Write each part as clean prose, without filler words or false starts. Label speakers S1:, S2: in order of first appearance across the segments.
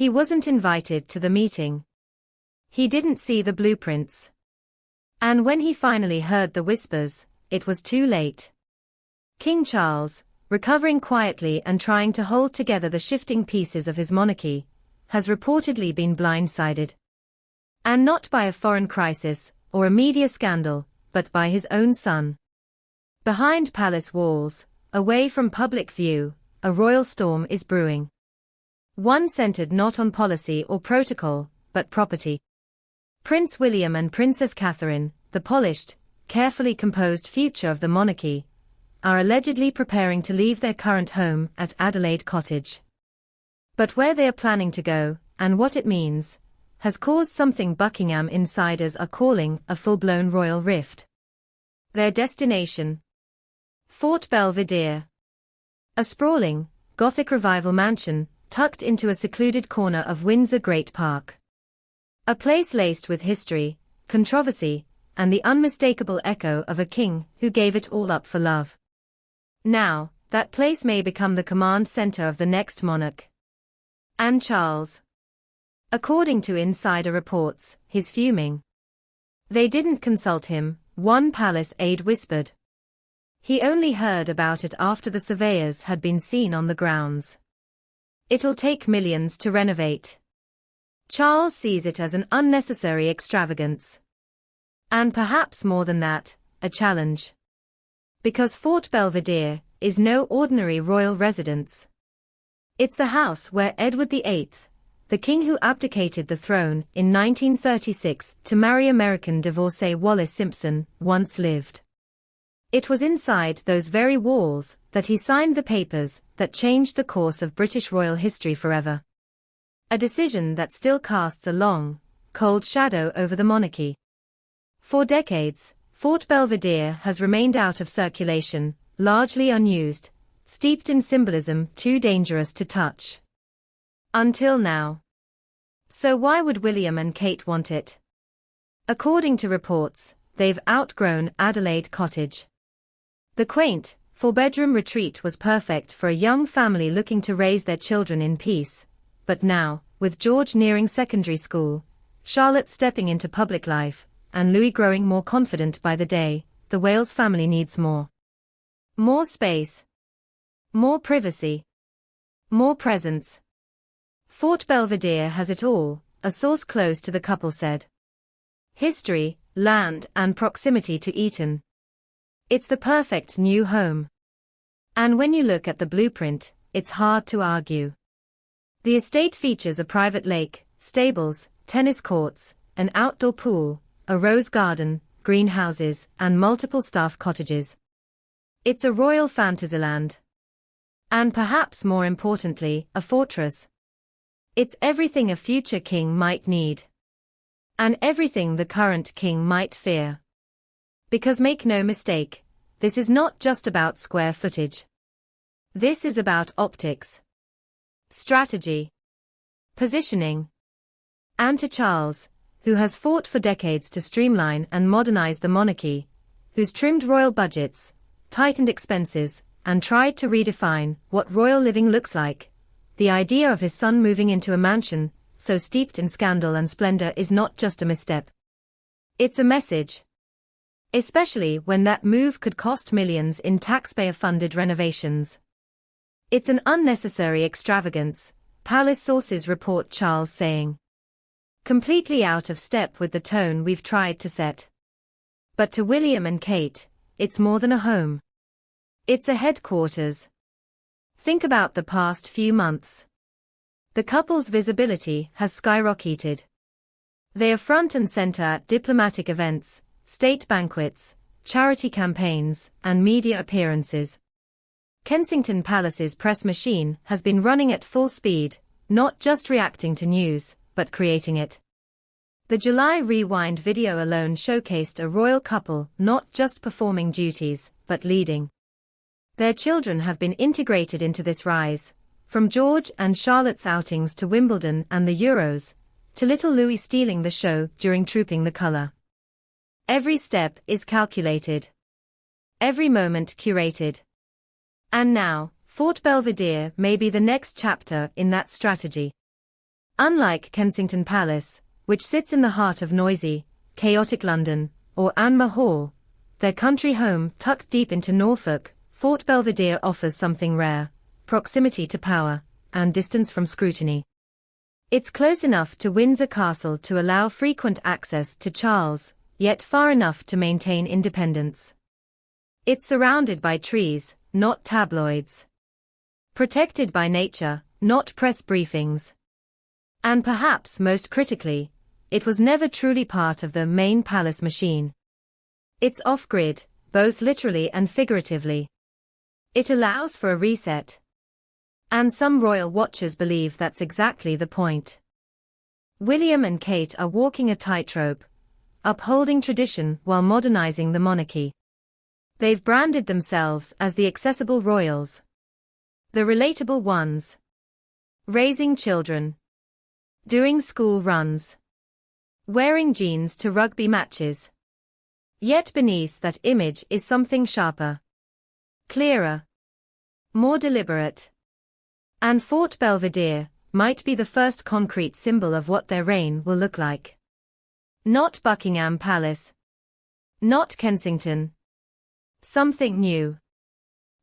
S1: He wasn't invited to the meeting. He didn't see the blueprints. And when he finally heard the whispers, it was too late. King Charles, recovering quietly and trying to hold together the shifting pieces of his monarchy, has reportedly been blindsided. And not by a foreign crisis or a media scandal, but by his own son. Behind palace walls, away from public view, a royal storm is brewing. One centered not on policy or protocol, but property. Prince William and Princess Catherine, the polished, carefully composed future of the monarchy, are allegedly preparing to leave their current home at Adelaide Cottage. But where they are planning to go, and what it means, has caused something Buckingham insiders are calling a full-blown royal rift. Their destination: Fort Belvedere. A sprawling, Gothic Revival mansion, tucked into a secluded corner of Windsor Great Park. A place laced with history, controversy, and the unmistakable echo of a king who gave it all up for love. Now, that place may become the command center of the next monarch. And Charles. According to insider reports, he's fuming. They didn't consult him, one palace aide whispered. He only heard about it after the surveyors had been seen on the grounds. It'll take millions to renovate. Charles sees it as an unnecessary extravagance. And perhaps more than that, a challenge. Because Fort Belvedere is no ordinary royal residence. It's the house where Edward VIII, the king who abdicated the throne in 1936 to marry American divorcee Wallis Simpson, once lived. It was inside those very walls that he signed the papers that changed the course of British royal history forever. A decision that still casts a long, cold shadow over the monarchy. For decades, Fort Belvedere has remained out of circulation, largely unused, steeped in symbolism too dangerous to touch. Until now. So why would William and Kate want it? According to reports, they've outgrown Adelaide Cottage. The quaint, four-bedroom retreat was perfect for a young family looking to raise their children in peace. But now, with George nearing secondary school, Charlotte stepping into public life, and Louis growing more confident by the day, the Wales family needs more. More space. More privacy. More presence. Fort Belvedere has it all, a source close to the couple said. History, land, and proximity to Eton. It's the perfect new home. And when you look at the blueprint, it's hard to argue. The estate features a private lake, stables, tennis courts, an outdoor pool, a rose garden, greenhouses, and multiple staff cottages. It's a royal fantasyland. And perhaps more importantly, a fortress. It's everything a future king might need. And everything the current king might fear. Because make no mistake, this is not just about square footage. This is about optics. Strategy. Positioning. And to Charles, who has fought for decades to streamline and modernize the monarchy, who's trimmed royal budgets, tightened expenses, and tried to redefine what royal living looks like, the idea of his son moving into a mansion so steeped in scandal and splendor is not just a misstep. It's a message. Especially when that move could cost millions in taxpayer-funded renovations. It's an unnecessary extravagance, palace sources report Charles saying. Completely out of step with the tone we've tried to set. But to William and Kate, it's more than a home. It's a headquarters. Think about the past few months. The couple's visibility has skyrocketed. They are front and center at diplomatic events, state banquets, charity campaigns, and media appearances. Kensington Palace's press machine has been running at full speed, not just reacting to news, but creating it. The July Rewind video alone showcased a royal couple not just performing duties, but leading. Their children have been integrated into this rise, from George and Charlotte's outings to Wimbledon and the Euros, to little Louis stealing the show during Trooping the Colour. Every step is calculated. Every moment curated. And now, Fort Belvedere may be the next chapter in that strategy. Unlike Kensington Palace, which sits in the heart of noisy, chaotic London, or Anmer Hall, their country home tucked deep into Norfolk, Fort Belvedere offers something rare: proximity to power, and distance from scrutiny. It's close enough to Windsor Castle to allow frequent access to Charles, yet far enough to maintain independence. It's surrounded by trees, not tabloids. Protected by nature, not press briefings. And perhaps most critically, it was never truly part of the main palace machine. It's off-grid, both literally and figuratively. It allows for a reset. And some royal watchers believe that's exactly the point. William and Kate are walking a tightrope, upholding tradition while modernizing the monarchy. They've branded themselves as the accessible royals. The relatable ones. Raising children. Doing school runs. Wearing jeans to rugby matches. Yet beneath that image is something sharper. Clearer. More deliberate. And Fort Belvedere might be the first concrete symbol of what their reign will look like. Not Buckingham Palace. Not Kensington. Something new.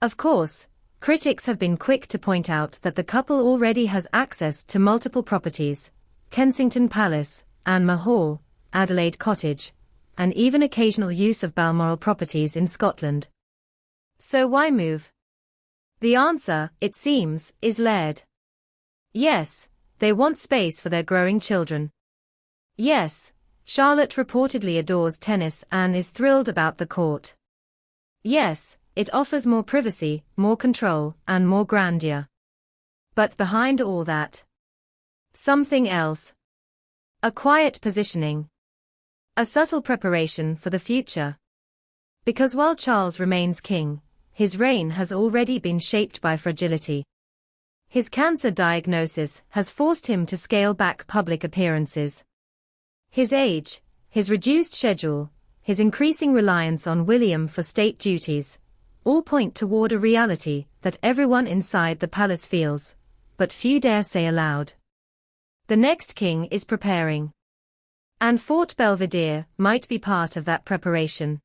S1: Of course, critics have been quick to point out that the couple already has access to multiple properties: Kensington Palace, Anmer Hall, Adelaide Cottage, and even occasional use of Balmoral properties in Scotland. So why move? The answer, it seems, is layered. Yes, they want space for their growing children. Yes, Charlotte reportedly adores tennis and is thrilled about the court. Yes, it offers more privacy, more control, and more grandeur. But behind all that, something else. A quiet positioning. A subtle preparation for the future. Because while Charles remains king, his reign has already been shaped by fragility. His cancer diagnosis has forced him to scale back public appearances. His age, his reduced schedule, his increasing reliance on William for state duties, all point toward a reality that everyone inside the palace feels, but few dare say aloud. The next king is preparing. And Fort Belvedere might be part of that preparation.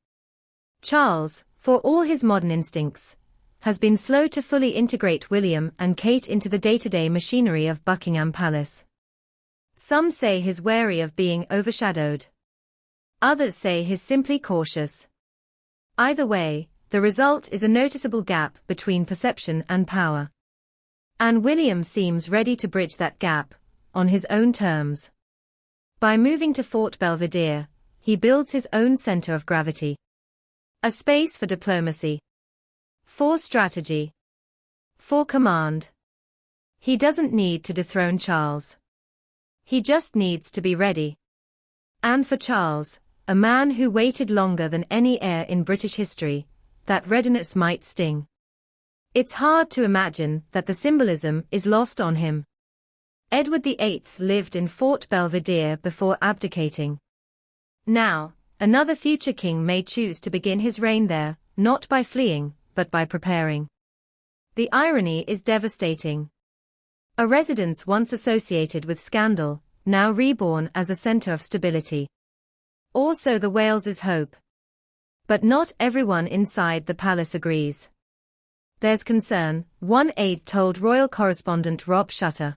S1: Charles, for all his modern instincts, has been slow to fully integrate William and Kate into the day-to-day machinery of Buckingham Palace. Some say he's wary of being overshadowed. Others say he's simply cautious. Either way, the result is a noticeable gap between perception and power. And William seems ready to bridge that gap, on his own terms. By moving to Fort Belvedere, he builds his own center of gravity. A space for diplomacy. For strategy. For command. He doesn't need to dethrone Charles. He just needs to be ready. And for Charles, a man who waited longer than any heir in British history, that readiness might sting. It's hard to imagine that the symbolism is lost on him. Edward VIII lived in Fort Belvedere before abdicating. Now, another future king may choose to begin his reign there, not by fleeing, but by preparing. The irony is devastating. A residence once associated with scandal, now reborn as a center of stability. Or so the Wales's hope. But not everyone inside the palace agrees. There's concern, one aide told royal correspondent Rob Shutter.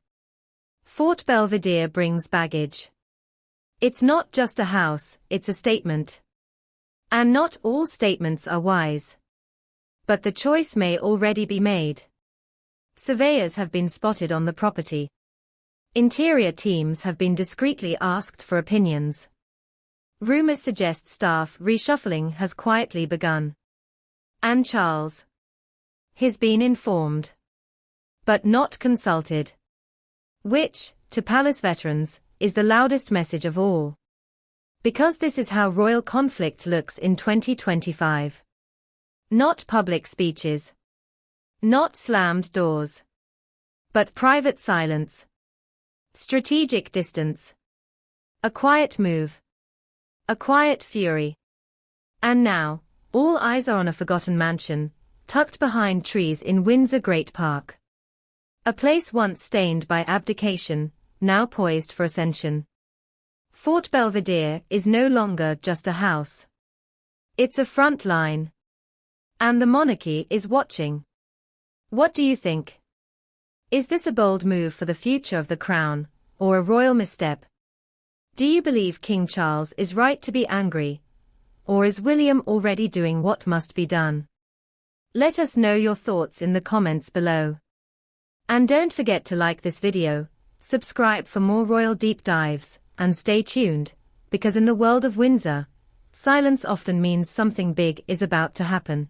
S1: Fort Belvedere brings baggage. It's not just a house, it's a statement. And not all statements are wise. But the choice may already be made. Surveyors have been spotted on the property. Interior teams have been discreetly asked for opinions. Rumors suggest staff reshuffling has quietly begun. And Charles has been informed, but not consulted. Which, to palace veterans, is the loudest message of all. Because this is how royal conflict looks in 2025. Not public speeches. Not slammed doors. But private silence. Strategic distance. A quiet move. A quiet fury. And now, all eyes are on a forgotten mansion, tucked behind trees in Windsor Great Park. A place once stained by abdication, now poised for ascension. Fort Belvedere is no longer just a house. It's a front line. And the monarchy is watching. What do you think? Is this a bold move for the future of the crown, or a royal misstep? Do you believe King Charles is right to be angry? Or is William already doing what must be done? Let us know your thoughts in the comments below. And don't forget to like this video, subscribe for more royal deep dives, and stay tuned, because in the world of Windsor, silence often means something big is about to happen.